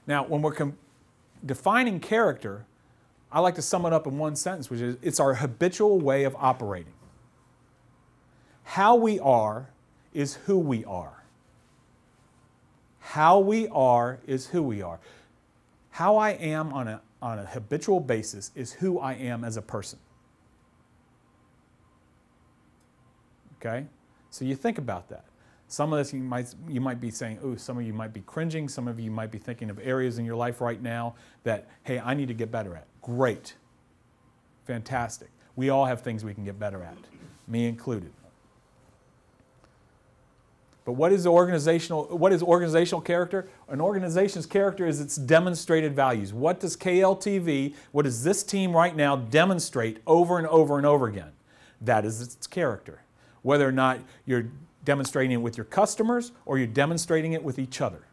Now, when we're defining character, I like to sum it up in one sentence, which is it's our habitual way of operating. How we are is who we are. How we are is who we are. How I am on a habitual basis is who I am as a person. Okay? So you think about that. Some of this you might be saying, ooh, some of you might be cringing. Some of you might be thinking of areas in your life right now that, hey, I need to get better at. Great. Fantastic. We all have things we can get better at, me included. But what is organizational character? An organization's character is its demonstrated values. What does KLTV, what does this team right now demonstrate over and over and over again? That is its character. Whether or not you're demonstrating it with your customers or you're demonstrating it with each other.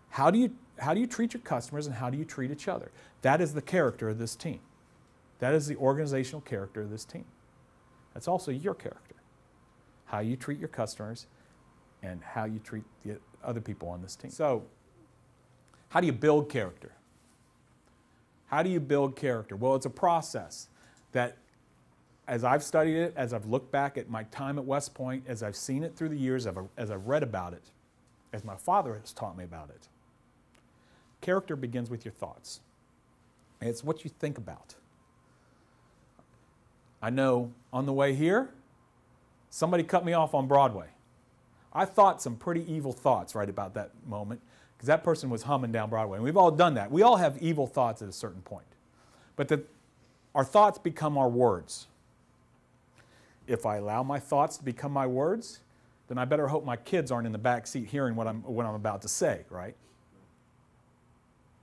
How do you treat your customers and how do you treat each other? That is the character of this team. That is the organizational character of this team. That's also your character. How you treat your customers and how you treat the other people on this team. So, how do you build character? How do you build character? Well, it's a process that, as I've studied it, as I've looked back at my time at West Point, as I've seen it through the years, as I've read about it, as my father has taught me about it, character begins with your thoughts. And it's what you think about. I know on the way here, somebody cut me off on Broadway. I thought some pretty evil thoughts right about that moment because that person was humming down Broadway. And we've all done that. We all have evil thoughts at a certain point. But our thoughts become our words. If I allow my thoughts to become my words, then I better hope my kids aren't in the back seat hearing what I'm about to say, right?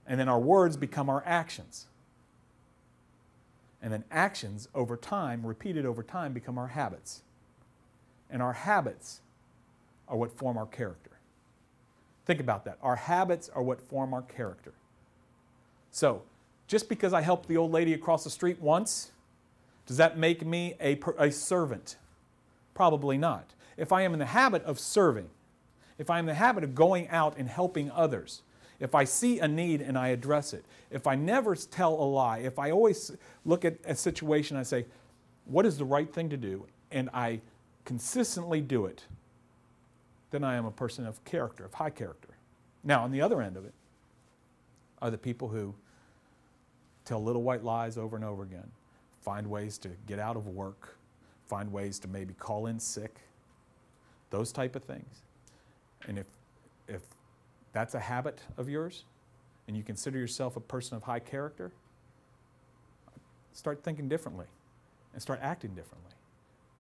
And then our words become our actions. And then actions over time, repeated over time, become our habits. And our habits are what form our character. Think about that. Our habits are what form our character. So, just because I helped the old lady across the street once, does that make me a servant? Probably not. If I am in the habit of serving, if I am in the habit of going out and helping others, if I see a need and I address it, if I never tell a lie, if I always look at a situation and I say, what is the right thing to do, and I consistently do it, then I am a person of character, of high character. Now, on the other end of it are the people who tell little white lies over and over again, find ways to get out of work, find ways to maybe call in sick, those type of things. And if that's a habit of yours and you consider yourself a person of high character, start thinking differently and start acting differently.